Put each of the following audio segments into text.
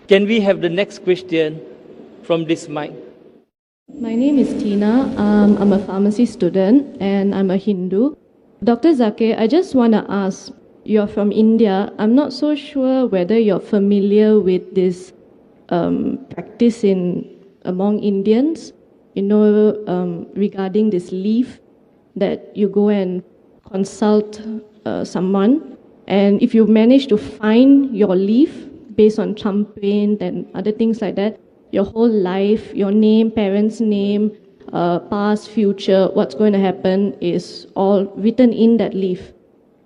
Can we have the next question from this mic? My name is Tina. I'm a pharmacy student and I'm a Hindu. Dr. Zakir, I just want to ask, you're from India. I'm not so sure whether you're familiar with this practice among Indians, regarding this leaf that you go and consult someone. And if you manage to find your leaf based on thumbprint and other things like that, your whole life, your name, parents' name, past, future, what's going to happen is all written in that leaf.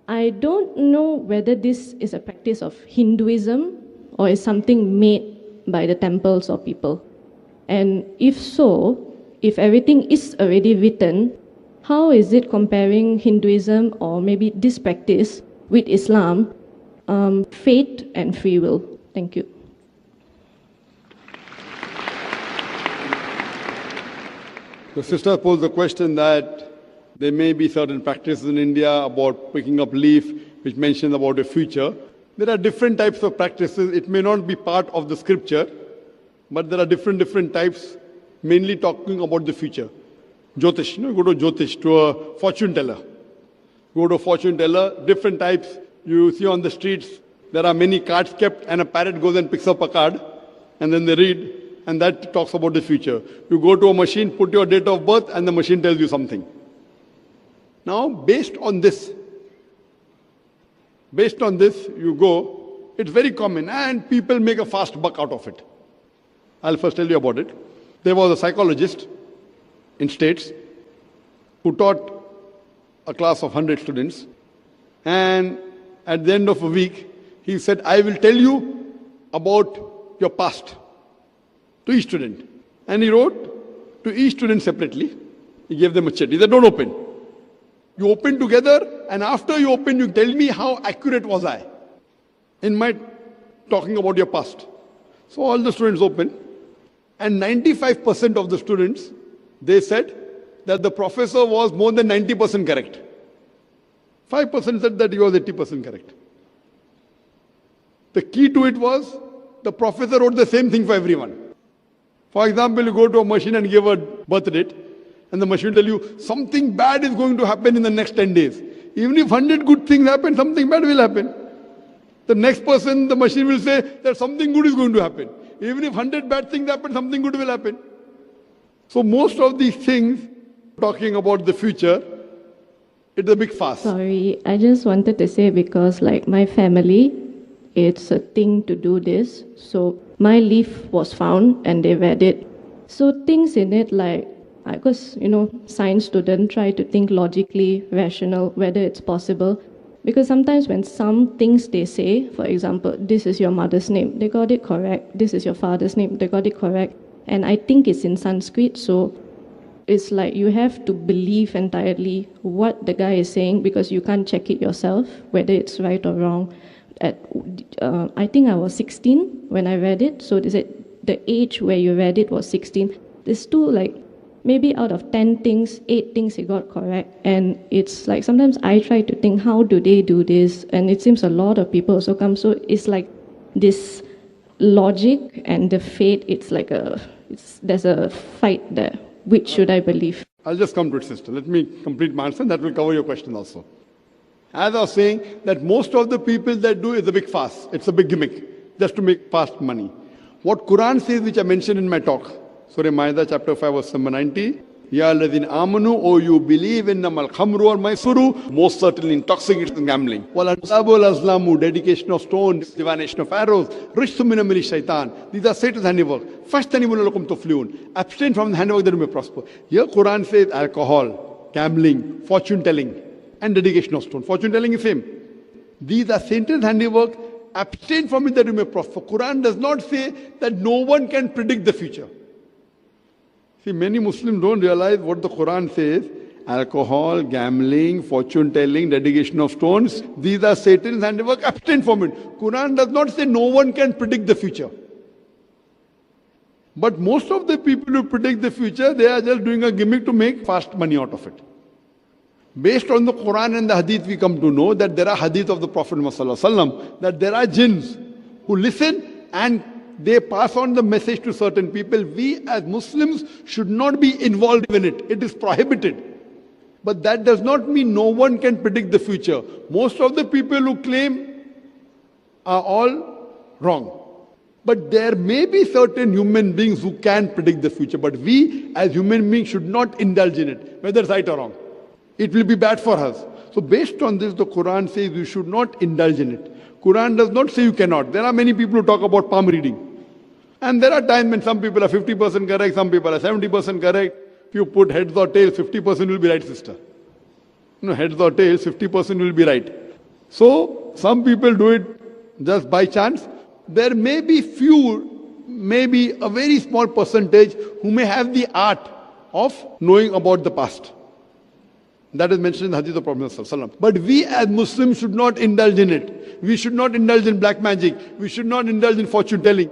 I don't know whether this is a practice of Hinduism or is something made by the temples or people. And if so, if everything is already written, how is it comparing Hinduism or maybe this practice with Islam, fate and free will? Thank you. The sister posed the question that there may be certain practices in India about picking up leaf, which mentions about the future. There are different types of practices. It may not be part of the scripture, but there are different types, mainly talking about the future. Jyotish, go to Jyotish, to a fortune teller. Go to a fortune teller, different types. You see on the streets, there are many cards kept, and a parrot goes and picks up a card, and then they read, and that talks about the future. You go to a machine, put your date of birth, and the machine tells you something. Now, based on this, you go, it's very common, and people make a fast buck out of it. I'll first tell you about it. There was a psychologist in States who taught a class of 100 students, and at the end of a week, he said, I will tell you about your past to each student. And he wrote to each student separately. He gave them a chit. He said, don't open. You open together, and after you open, you tell me how accurate was I in my talking about your past. So all the students opened, and 95% of the students, they said that the professor was more than 90% correct. 5% said that he was 80% correct. The key to it was the professor wrote the same thing for everyone. For example, you go to a machine and give a birth date, and the machine will tell you something bad is going to happen in the next 10 days. Even if 100 good things happen, something bad will happen. The next person, the machine will say that something good is going to happen. Even if 100 bad things happen, something good will happen. So most of these things, talking about the future, it's a big fuss. Sorry, I just wanted to say because like my family, it's a thing to do this. So my leaf was found and they read it. So things in it like, because, science student try to think logically, rational, whether it's possible. Because sometimes when some things they say, for example, this is your mother's name, they got it correct. This is your father's name, they got it correct. And I think it's in Sanskrit, so it's like you have to believe entirely what the guy is saying because you can't check it yourself, whether it's right or wrong. I think I was 16 when I read it, so they said the age where you read it was 16. There's still like maybe out of 10 things, 8 things he got correct. And it's like sometimes I try to think, how do they do this? And it seems a lot of people also come. So it's like this logic and the fate, it's like there's a fight there. Which should I believe? I'll just come to it, sister. Let me complete my answer, and that will cover your question also. As I was saying, that most of the people that do is a big fuss. It's a big gimmick, just to make fast money. What Quran says, which I mentioned in my talk, Surah Ma'idah, chapter 5, verse number 90, Ya alladhina amanu, O you believe in namal khamru or maisuru, most certainly intoxicating and gambling. Wal ansabu al azlamu, dedication of stones, divination of arrows, rishtu min amali shaitan. These are Satan's handiwork. Fashtanibu lakum tuflihun. Abstain from the handiwork that you may prosper. Here Quran says alcohol, gambling, fortune telling, and dedication of stone. Fortune telling is same. These are Satan's handiwork. Abstain from it that you may prosper. Quran does not say that no one can predict the future. See, many Muslims don't realize what the Quran says. Alcohol, gambling, fortune telling, dedication of stones. These are Satan's handiwork. Abstain from it. Quran does not say no one can predict the future. But most of the people who predict the future, they are just doing a gimmick to make fast money out of it. Based on the Quran and the Hadith, we come to know that there are Hadith of the Prophet Muhammad that there are jinns who listen and they pass on the message to certain people. We as Muslims should not be involved in it. It is prohibited. But that does not mean no one can predict the future. Most of the people who claim are all wrong. But there may be certain human beings who can predict the future. But we as human beings should not indulge in it, whether it's right or wrong. It will be bad for us. So based on this, the Quran says you should not indulge in it. Quran does not say you cannot. There are many people who talk about palm reading. And there are times when some people are 50% correct, some people are 70% correct. If you put heads or tails, 50% will be right, sister. No, heads or tails, 50% will be right. So some people do it just by chance. There may be few, maybe a very small percentage who may have the art of knowing about the past. That is mentioned in the Hadith of Prophet ﷺ. But we as Muslims should not indulge in it. We should not indulge in black magic. We should not indulge in fortune telling.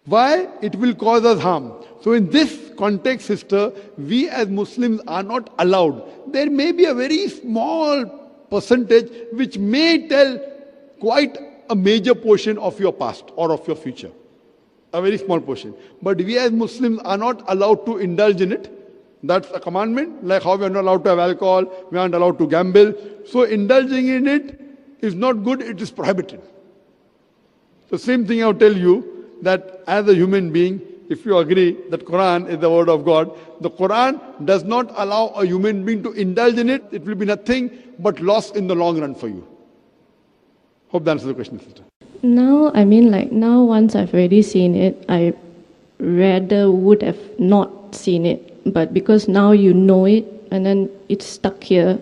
Why? It will cause us harm. So in this context, sister, we as Muslims are not allowed. There may be a very small percentage which may tell quite a major portion of your past or of your future. A very small portion. But we as Muslims are not allowed to indulge in it. That's a commandment, like how we are not allowed to have alcohol, we aren't allowed to gamble. So indulging in it is not good, it is prohibited. So same thing I'll tell you, that as a human being, if you agree that Quran is the word of God, the Quran does not allow a human being to indulge in it. It will be nothing but loss in the long run for you. Hope that answers the question, sister. Now, now once I've already seen it, I rather would have not seen it. But because now you know it and then it's stuck here,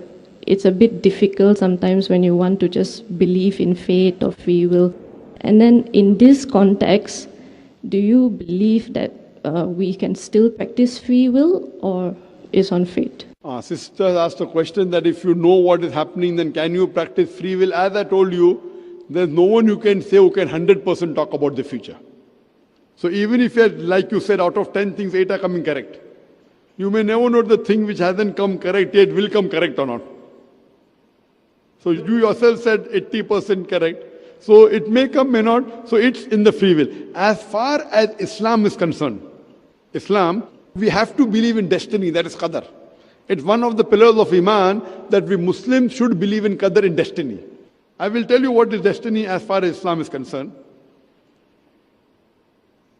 it's a bit difficult sometimes when you want to just believe in fate or free will. And then in this context, do you believe that we can still practice free will or is on fate? Sister asked a question that if you know what is happening, then can you practice free will? As I told you, there's no one you can say who can 100% talk about the future. So even if you're, like you said, out of 10 things, 8 are coming correct. You may never know the thing which hasn't come correct yet will come correct or not. So you yourself said 80% correct. So it may come, may not. So it's in the free will. As far as Islam is concerned, Islam, we have to believe in destiny, that is qadar. It's one of the pillars of Iman that we Muslims should believe in qadar, in destiny. I will tell you what is destiny as far as Islam is concerned.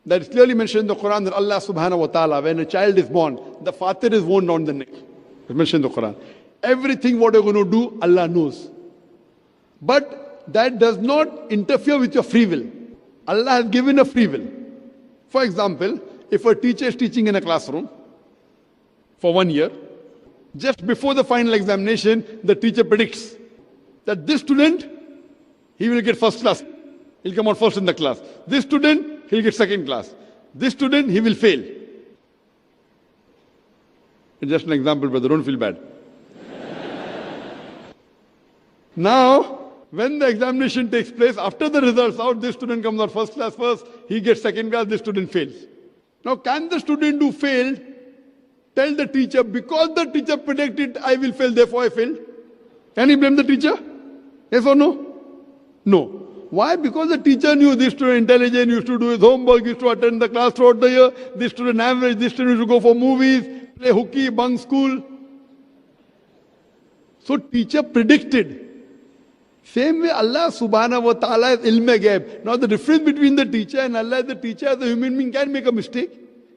That is clearly mentioned in the Quran that Allah subhanahu wa ta'ala, when a child is born, the fatir is worn on the neck. It's mentioned in the Quran. Everything what you're going to do, Allah knows. But that does not interfere with your free will. Allah has given a free will. For example, if a teacher is teaching in a classroom for 1 year, just before the final examination, the teacher predicts that this student, he will get first class. He'll come out first in the class. This student, he'll get second class. This student, he will fail. It's just an example, brother. Don't feel bad. Now, when the examination takes place, after the results out, this student comes out first class first, he gets second class, this student fails. Now, can the student who failed tell the teacher, because the teacher predicted I will fail, therefore I failed? Can he blame the teacher? Yes or no? No. Why? Because the teacher knew this student intelligent, used to do his homework, used to attend the class throughout the year, this student average, this student used to go for movies, play hooky, bunk school. So teacher predicted. Same way Allah subhanahu wa ta'ala has ilm-e-ghaib. Now the difference between the teacher and Allah is the teacher as a human being can make a mistake.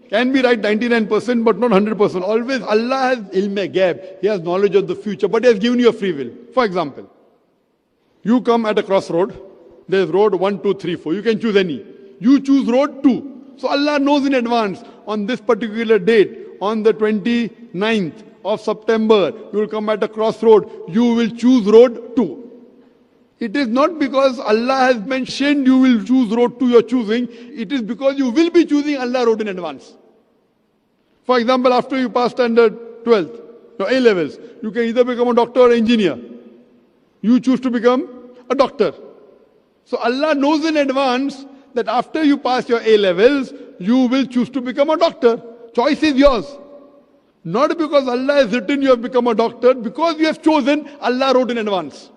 Can be right 99% but not 100%. Always Allah has ilm-e-ghaib. He has knowledge of the future, but He has given you a free will. For example, you come at a crossroad. There's road 1, 2, 3, 4. You can choose any. You choose road 2. So Allah knows in advance, on this particular date, on the 29th of September, you will come at a crossroad. You will choose road 2. It is not because Allah has mentioned you will choose road 2 you're choosing. It is because you will be choosing Allah road in advance. For example, after you pass standard 12th, your A levels, you can either become a doctor or engineer. You choose to become a doctor. So Allah knows in advance that after you pass your A levels, you will choose to become a doctor. Choice is yours. Not because Allah has written you have become a doctor, because you have chosen, Allah wrote in advance.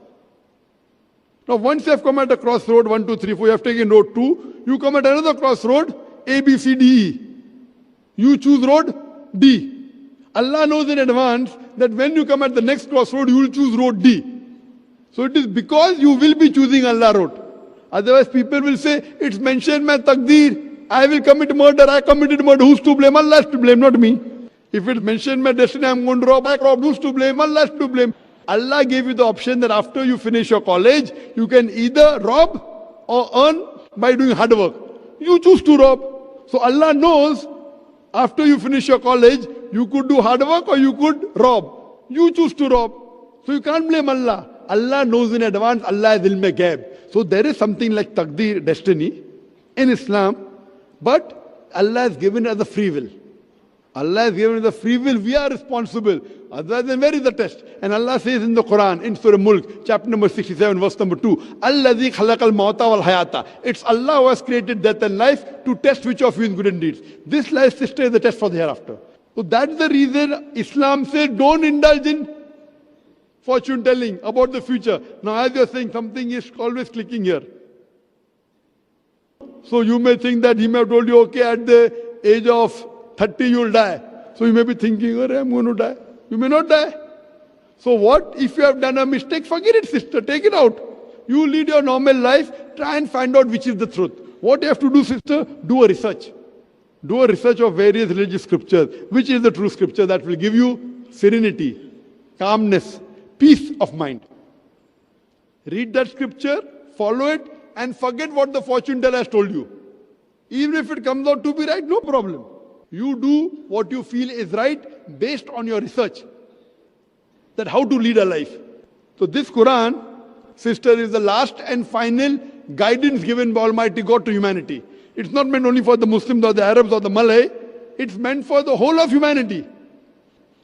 Now, once you have come at a crossroad, 1, 2, 3, 4, you have taken road 2, you come at another crossroad, A, B, C, D, E. You choose road D. Allah knows in advance that when you come at the next crossroad, you will choose road D. So it is because you will be choosing Allah road. Otherwise, people will say, it's mentioned my taqdeer. I will commit murder. I committed murder. Who's to blame? Allah is to blame, not me. If it's mentioned my destiny, I'm going to rob. I robbed. Who's to blame? Allah is to blame. Allah gave you the option that after you finish your college, you can either rob or earn by doing hard work. You choose to rob. So Allah knows after you finish your college, you could do hard work or you could rob. You choose to rob. So you can't blame Allah. Allah knows in advance. Allah is ilm ghaib. So there is something like taqdeer, destiny, in Islam, but Allah has given us a free will. Allah has given us the free will. We are responsible. Otherwise, then where is the test? And Allah says in the Quran, in Surah Mulk, chapter number 67, verse number 2, Alladhi khalaqal mauta wal hayata. It's Allah who has created death and life to test which of you is good in deeds. This life, sister, is the test for the hereafter. So that's the reason Islam says don't indulge in fortune telling about the future. Now, as you're saying, something is always clicking here. So you may think that he may have told you, okay, at the age of 30 you'll die. So you may be thinking, oh, I'm going to die. You may not die. So what if you have done a mistake? Forget it, sister. Take it out. You lead your normal life. Try and find out which is the truth. What you have to do, sister? Do a research. Do a research of various religious scriptures. Which is the true scripture that will give you serenity, calmness, peace of mind. Read that scripture, follow it, and forget what the fortune teller has told you. Even if it comes out to be right, no problem. You do what you feel is right based on your research. That how to lead a life. So this Quran, sister, is the last and final guidance given by Almighty God to humanity. It's not meant only for the Muslims or the Arabs or the Malay. It's meant for the whole of humanity.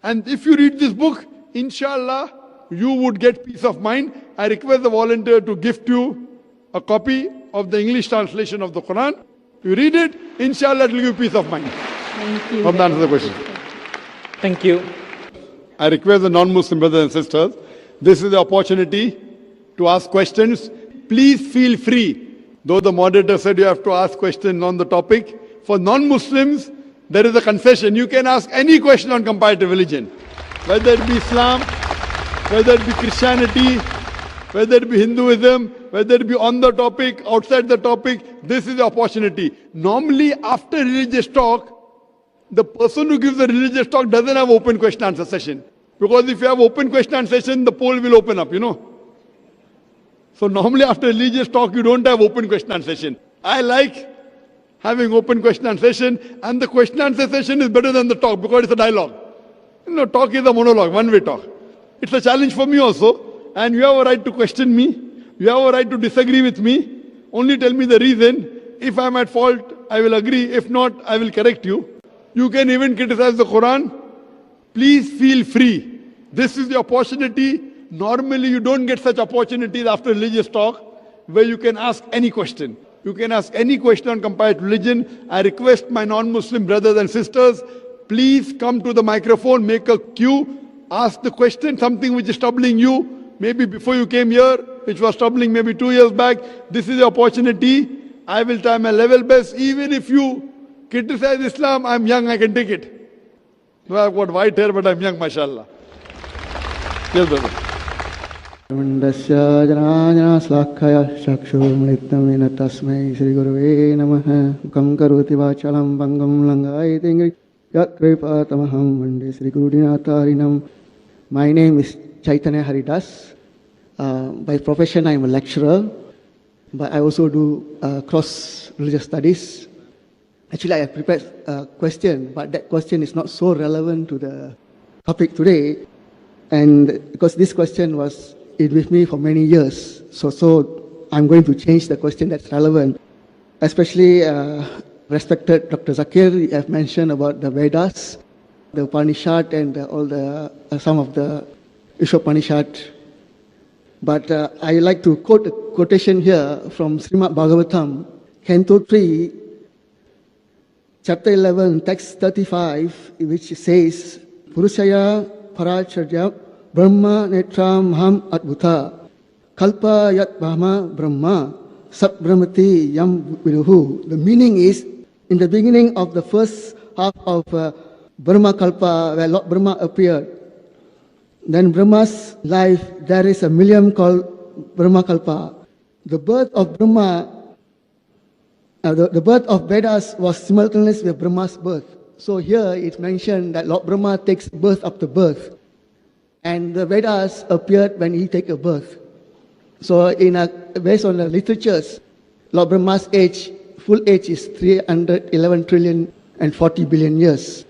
And if you read this book, inshallah, you would get peace of mind. I request the volunteer to gift you a copy of the English translation of the Quran. You read it, inshallah, it will give you peace of mind. Thank you. Hope that answers the question. Thank you. I request the non-Muslim brothers and sisters, this is the opportunity to ask questions. Please feel free. Though the moderator said you have to ask questions on the topic, for non-Muslims, there is a concession. You can ask any question on comparative religion. Whether it be Islam, whether it be Christianity, whether it be Hinduism, whether it be on the topic, outside the topic, this is the opportunity. Normally, after religious talk, the person who gives the religious talk doesn't have open question answer session. Because if you have open question answer session, the poll will open up, you know. So normally after religious talk, you don't have open question answer session. I like having open question answer session, and the question answer session is better than the talk because it's a dialogue. You know, talk is a monologue, one-way talk. It's a challenge for me also, and you have a right to question me. You have a right to disagree with me. Only tell me the reason. If I'm at fault, I will agree. If not, I will correct you. You can even criticize the Quran. Please feel free. This is the opportunity. Normally, you don't get such opportunities after religious talk where you can ask any question. You can ask any question on comparative religion. I request my non-Muslim brothers and sisters, please come to the microphone, make a queue, ask the question, something which is troubling you, maybe before you came here, which was troubling maybe 2 years back. This is the opportunity. I will try my level best. Even if you criticize Islam, I'm young, I can take it. So I've got white hair, but I'm young, mashallah. Yes, brother. Mandasya janajana slakhaya chakshurmrittamena tasmai Sri Gurave namaha Ukam karoti vachalam bangam langai tingri yat kripatamaham Vande Sri Gurudinatarinam. My name is Chaitanya Haridas. By profession, I am a lecturer, but I also do cross-religious studies. Actually, I have prepared a question, but that question is not so relevant to the topic today. And because this question was with me for many years, so I'm going to change the question that's relevant. Especially respected Dr. Zakir, you have mentioned about the Vedas, the Upanishad, and all the some of the Upanishad. But I like to quote a quotation here from Srimad Bhagavatam, Canto 3, Chapter 11, Text 35, which says, Purushaya Paracharya Brahma Netram Ham Adbhuta Kalpa yat Brahma Sat Brahmati Yam Viduhu. The meaning is, in the beginning of the first half of Brahma Kalpa, where Lord Brahma appeared, then Brahma's life, there is a millennium called Brahma Kalpa. The birth of Brahma, the birth of Vedas was simultaneous with Brahma's birth. So here it's mentioned that Lord Brahma takes birth after birth, and the Vedas appeared when he takes a birth. So based on the literatures, Lord Brahma's age, full age is 311 trillion and 40 billion years.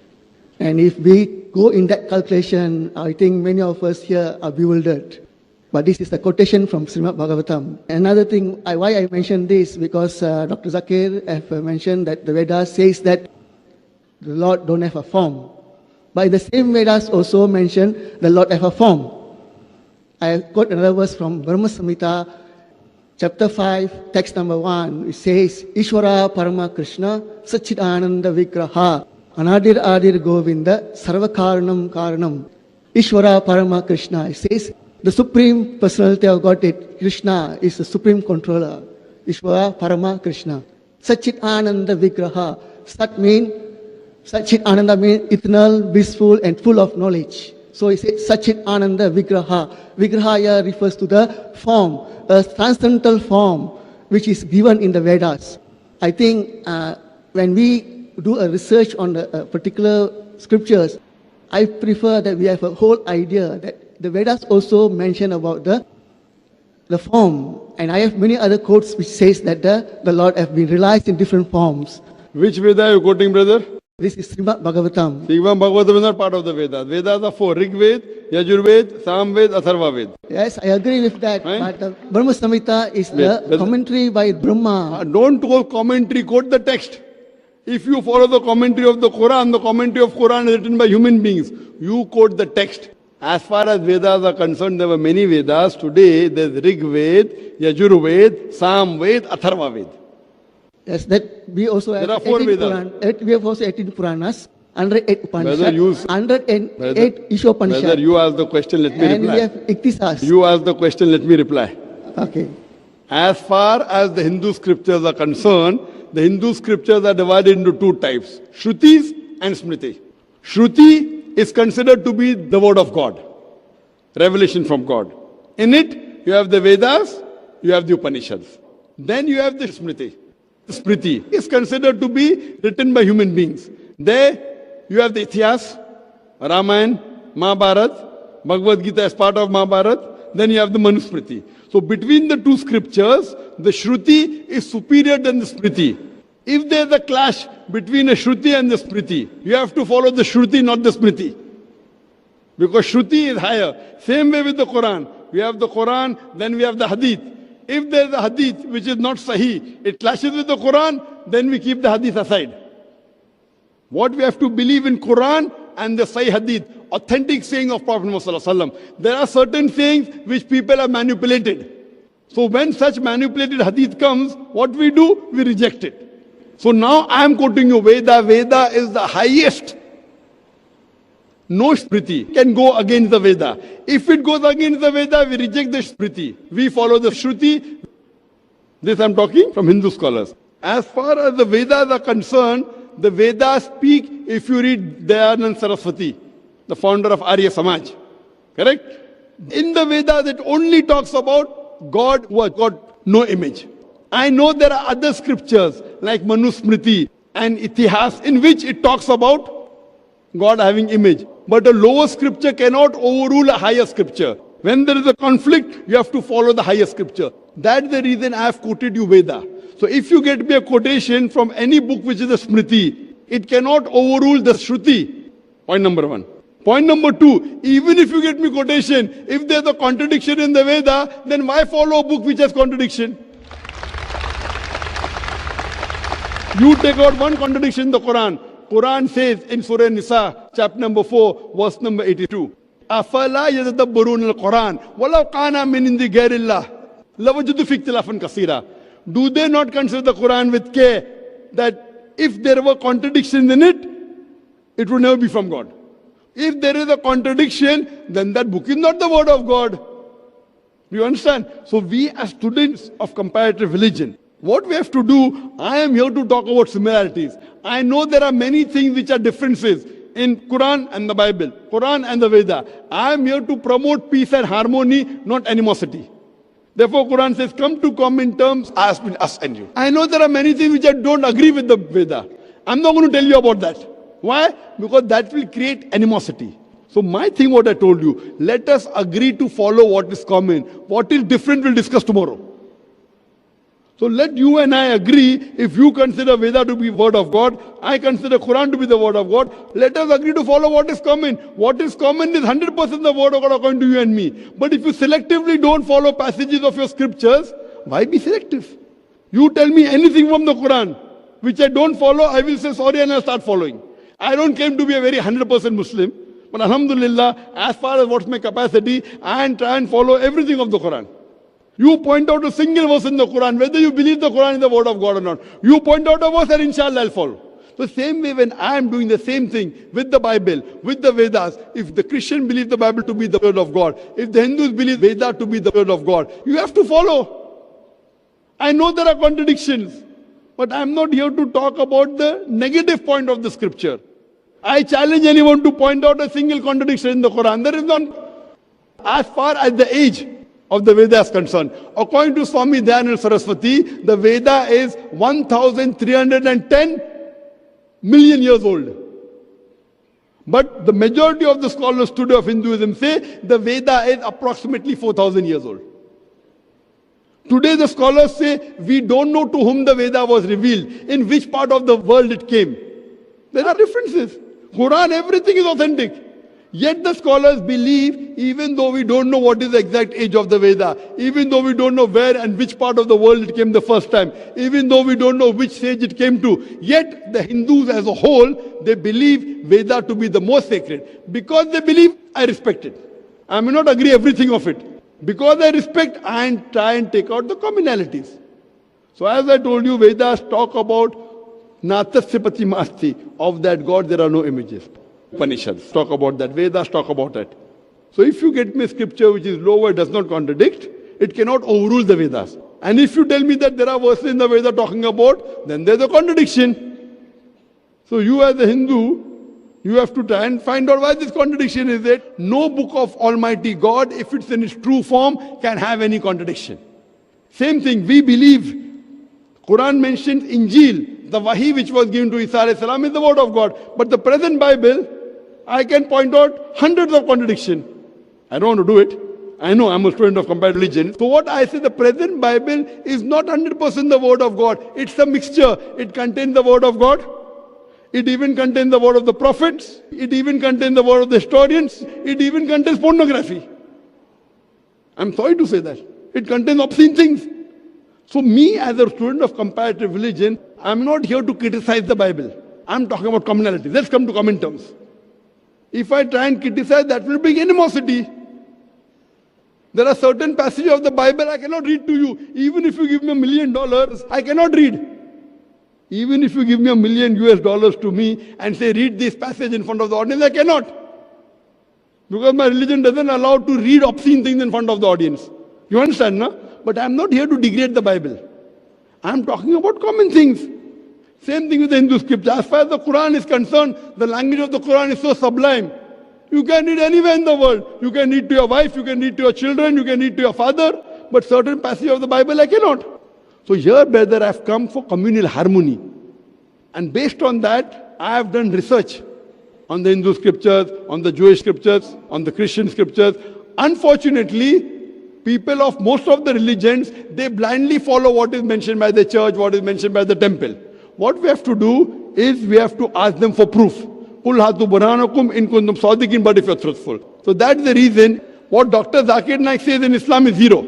And if we go in that calculation, I think many of us here are bewildered. But this is a quotation from Srimad Bhagavatam. Another thing, why I mentioned this, because Dr. Zakir have mentioned that the Vedas says that the Lord don't have a form. But the same Vedas also mention the Lord have a form. I quote another verse from Brahma Samhita, chapter 5, text number 1. It says, Ishvara Parama Krishna Satchidananda Vigraha Anadir Adir Govinda Sarvakaranam Karanam. Ishvara Parama Krishna. It says, the Supreme Personality of Godhead, Krishna, is the Supreme Controller. Ishvara Parama Krishna. Satchidananda Vigraha. Satchit Ananda means eternal, blissful, and full of knowledge. So it says Satchit Ananda Vigraha. Vigraha here refers to the form, a transcendental form which is given in the Vedas. I think when we do a research on the particular scriptures, I prefer that we have a whole idea that the Vedas also mention about the form. And I have many other quotes which says that the Lord have been realized in different forms. Which Veda are you quoting, brother? This is Srimad Bhagavatam. Srimad Bhagavatam is not part of the Vedas. Vedas are four: Rig Ved, Yajur Ved, Samved, Atharva Ved. Yes, I agree with that. Right? But the Brahma Samhita is the commentary by Brahma. Don't quote commentary, quote the text. If you follow the commentary of the commentary of Quran is written by human beings. You quote the text. As far as Vedas are concerned, there were many Vedas. Today, there's Rig Ved, Yajur Ved, Sam Ved, Atharva Ved. Yes, that we also have There are four 18 Vedas. We have also 18 Puranas, 108 Upanishads, you- 108 Ishopanishads. Whether you ask the question, let me And we reply. have Iktisas. You ask the question, let me reply. Okay. As far as the Hindu scriptures are concerned, the Hindu scriptures are divided into two types, Shrutis and Smriti. Shruti is considered to be the word of God, revelation from God. In it, you have the Vedas, you have the Upanishads. Then you have the Smriti. The Smriti is considered to be written by human beings. There, you have the Ithiyas, Ramayana, Mahabharat, Bhagavad Gita as part of Mahabharat. Then you have the Manusmriti. So between the two scriptures, the Shruti is superior than the Smriti. If there is a clash between a Shruti and the Smriti, you have to follow the Shruti, not the Smriti. Because Shruti is higher. Same way with the Quran. We have the Quran, then we have the Hadith. If there is a Hadith which is not Sahih, it clashes with the Quran, then we keep the Hadith aside. What we have to believe in Quran and the Sahih Hadith, authentic saying of Prophet Muhammad. There are certain sayings which people have manipulated. So when such manipulated Hadith comes, what we do? We reject it. So now I am quoting you Veda. Veda is the highest. No Smriti can go against the Veda. If it goes against the Veda, we reject the Smriti. We follow the Shruti. This I am talking from Hindu scholars. As far as the Vedas are concerned, the Vedas speak, if you read Dayanand Saraswati, the founder of Arya Samaj. Correct? In the Vedas, it only talks about God who has got no image. I know there are other scriptures like Manusmriti and Itihas in which it talks about God having image. But a lower scripture cannot overrule a higher scripture. When there is a conflict, you have to follow the higher scripture. That's the reason I have quoted you Veda. So if you get me a quotation from any book which is a Smriti, it cannot overrule the Shruti. Point number one. Point number two, even if you get me quotation, if there's a contradiction in the Veda, then why follow a book which has contradiction? You take out one contradiction in the Quran. Quran says in Surah Nisa, chapter number 4, verse number 82. أَفَلَا يَتَدَبَّرُونَ الْقُرْآنَ وَلَوْ كَانَ مِنْ عِنْدِ غَيْرِ اللَّهِ لَوَجَدُوا فِيهِ اخْتِلَافًا كَثِيرًا. Do they not consider the Quran with care that if there were contradictions in it, it would never be from God? If there is a contradiction, then that book is not the word of God. Do you understand? So we as students of comparative religion, what we have to do, I am here to talk about similarities. I know there are many things which are differences in Quran and the Bible, Quran and the Veda. I am here to promote peace and harmony, not animosity. Therefore, Quran says, come to common terms as between us and you. I know there are many things which I don't agree with the Veda. I'm not going to tell you about that. Why? Because that will create animosity. So my thing, what I told you, let us agree to follow what is common. What is different, we'll discuss tomorrow. So let you and I agree, if you consider Veda to be word of God, I consider Quran to be the word of God, let us agree to follow what is common. What is common is 100% the word of God according to you and me. But if you selectively don't follow passages of your scriptures, why be selective? You tell me anything from the Quran, which I don't follow, I will say sorry and I'll start following. I don't claim to be a very 100% Muslim, but alhamdulillah, as far as what's my capacity, I try and follow everything of the Quran. You point out a single verse in the Quran, whether you believe the Quran is the word of God or not. You point out a verse and inshallah I'll follow. The same way when I am doing the same thing with the Bible, with the Vedas, if the Christian believes the Bible to be the word of God, if the Hindus believe Veda to be the word of God, you have to follow. I know there are contradictions, but I'm not here to talk about the negative point of the scripture. I challenge anyone to point out a single contradiction in the Quran. There is none. As far as the age of the Veda is concerned, according to Swami Dayananda Saraswati, the Veda is 1310 million years old. But the majority of the scholars today of Hinduism say the Veda is approximately 4,000 years old. Today the scholars say we don't know to whom the Veda was revealed, in which part of the world it came. There are differences. Quran, everything is authentic. Yet the scholars believe, even though we don't know what is the exact age of the Veda, even though we don't know where and which part of the world it came the first time, even though we don't know which stage it came to, yet the Hindus as a whole, they believe Veda to be the most sacred. Because they believe, I respect it. I may not agree everything of it. Because I respect, I try and take out the commonalities. So as I told you, Vedas talk about Natasya Patimasti, of that God there are no images. Upanishads talk about that, Vedas talk about it. So if you get me scripture which is lower, does not contradict, it cannot overrule the Vedas. And if you tell me that there are verses in the Veda talking about, then there's a contradiction. So you as a Hindu, you have to try and find out why this contradiction is there. No book of Almighty God, if it's in its true form, can have any contradiction. Same thing, we believe Quran mentions Injil, the Wahi which was given to Isa alayhi salam is the word of God. But the present Bible, I can point out hundreds of contradictions. I don't want to do it. I know I'm a student of comparative religion. So what I say, the present Bible is not 100% the word of God. It's a mixture. It contains the word of God. It even contains the word of the prophets. It even contains the word of the historians. It even contains pornography. I'm sorry to say that. It contains obscene things. So me as a student of comparative religion, I'm not here to criticize the Bible. I'm talking about commonality. Let's come to common terms. If I try and criticize, that will bring animosity. There are certain passages of the Bible I cannot read to you. Even if you give me $1 million, I cannot read. Even if you give me $1 million to me and say, read this passage in front of the audience, I cannot. Because my religion doesn't allow to read obscene things in front of the audience. You understand, no? But I'm not here to degrade the Bible. I'm talking about common things. Same thing with the Hindu scripture. As far as the Quran is concerned, the language of the Quran is so sublime. You can read anywhere in the world. You can read to your wife, you can read to your children, you can read to your father. But certain passages of the Bible I cannot. So here, brother, I've come for communal harmony. And based on that, I have done research on the Hindu scriptures, on the Jewish scriptures, on the Christian scriptures. Unfortunately, people of most of the religions, they blindly follow what is mentioned by the church, what is mentioned by the temple. What we have to do is we have to ask them for proof. Qul hatu burhanakum in kuntum sadiqin, but if you're truthful. So that's the reason what Dr. Zakir Naik says in Islam is zero.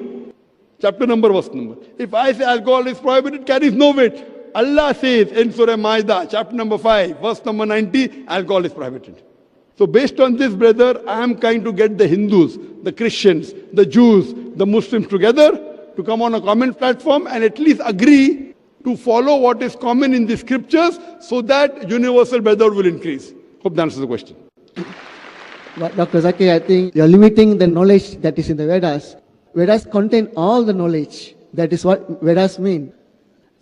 Chapter number, verse number. If I say alcohol is prohibited, it carries no weight. Allah says in Surah Ma'idah, chapter number 5, verse number 90, alcohol is prohibited. So based on this, brother, I am trying to get the Hindus, the Christians, the Jews, the Muslims together to come on a common platform and at least agree to follow what is common in the scriptures so that universal brotherhood will increase. Hope that answers the question. But Dr. Zakir, I think you're limiting the knowledge that is in the Vedas. Vedas contain all the knowledge. That is what Vedas mean.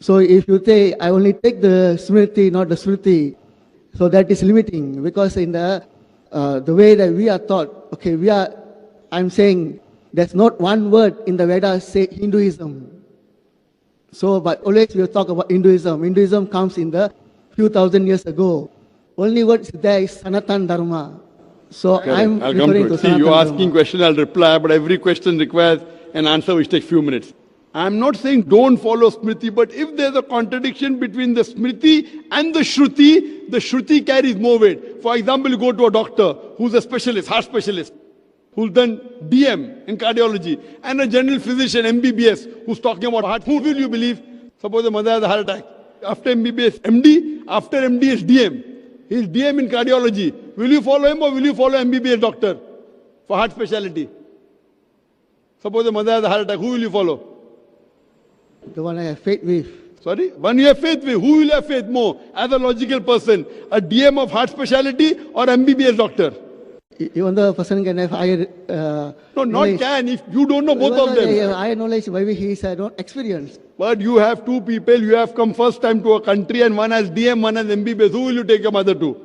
So if you say, I only take the Smriti, not the Shruti, so that is limiting, because in the way that we are taught, okay, I'm saying there's not one word in the Vedas say Hinduism. So, but always we'll talk about Hinduism. Hinduism comes in the few thousand years ago. Only word there is Sanatan Dharma. So Correct. I'm I'll come referring to to it. See, Sanatan you're asking Dharma. question, I'll reply, but every question requires an answer which takes few minutes. I'm not saying don't follow Smriti, but if there's a contradiction between the Smriti and the Shruti carries more weight. For example, you go to a doctor who's a specialist, heart specialist, who's done DM in cardiology, and a general physician, MBBS, who's talking about heart. Who will you believe? Suppose the mother has a heart attack. After MBBS, MD, after MD is DM. He's DM in cardiology. Will you follow him or will you follow MBBS doctor for heart specialty? Suppose the mother has a heart attack. Who will you follow? The one I have faith with. Sorry? One you have faith with. Who will you have faith more? As a logical person, a DM of heart specialty or MBBS doctor? Even the person can have higher No, not knowledge. can. If you don't know both Well, of them. yeah, higher knowledge, maybe he is not experienced. But you have two people, you have come first time to a country and one has DM, one has MBBS. Who will you take your mother to?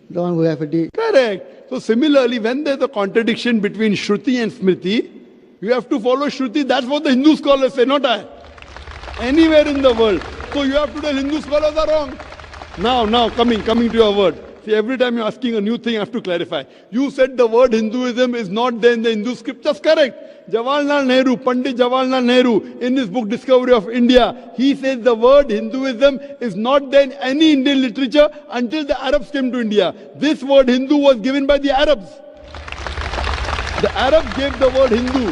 The one who have a D. Correct. So similarly, when there's a contradiction between Shruti and Smriti, you have to follow Shruti. That's what the Hindu scholars say, not I. Anywhere in the world. So you have to tell Hindu scholars are wrong. Now, coming to your word. See, every time you're asking a new thing, I have to clarify. You said the word Hinduism is not there in the Hindu scriptures. Correct. Jawaharlal Nehru, Pandit Jawaharlal Nehru, in his book Discovery of India, he says the word Hinduism is not there in any Indian literature until the Arabs came to India. This word Hindu was given by the Arabs. The Arabs gave the word Hindu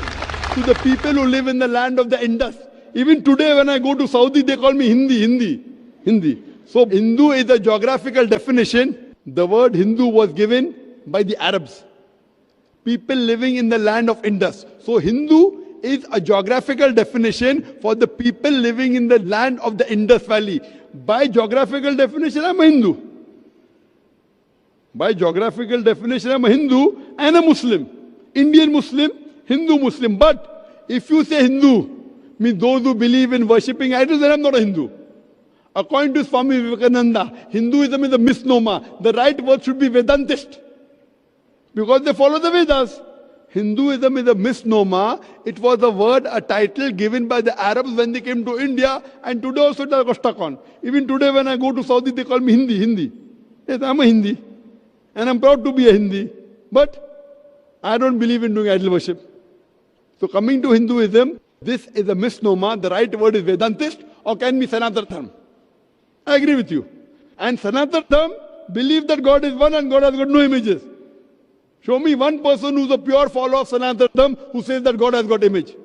to the people who live in the land of the Indus. Even today when I go to Saudi, they call me Hindi. So Hindu is a geographical definition. The word Hindu was given by the Arabs. People living in the land of Indus. So Hindu is a geographical definition for the people living in the land of the Indus Valley. By geographical definition, I'm a Hindu. By geographical definition, I'm a Hindu and a Muslim. Indian Muslim, Hindu Muslim. But if you say Hindu, means those who believe in worshipping idols, then I'm not a Hindu. According to Swami Vivekananda, Hinduism is a misnomer. The right word should be Vedantist. Because they follow the Vedas. Hinduism is a misnomer. It was a word, a title given by the Arabs when they came to India, and today also it got stuck on. Even today when I go to Saudi, they call me Hindi. Yes, I'm a Hindi. And I'm proud to be a Hindi. But I don't believe in doing idol worship. So coming to Hinduism, this is a misnomer. The right word is Vedantist or can be Sanatana Dharma. I agree with you. And Sanatana Dharma believe that God is one and God has got no images. Show me one person who's a pure follower of Sanatana Dharma who says that God has got image.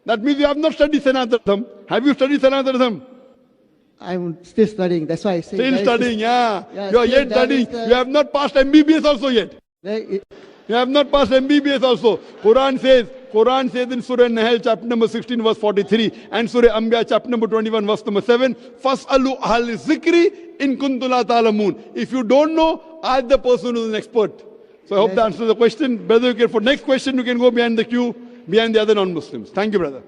That means you have not studied Sanatana Dharma. Have you studied Sanatana Dharma? I'm still studying. That's why I say. Still studying, yeah. You are still yet studying. that is, You have not passed MBBS also yet. You have not passed MBBS also. Quran says in Surah Nahl chapter number 16 verse 43 and Surah Anbiya chapter number 21 verse number 7, Fas'alu ahal zikri in kuntum la ta'lamun. If you don't know, ask the person who is an expert. So I hope that answers the question. Brother, for next question you can go behind the queue, behind the other non-Muslims. Thank you, brother.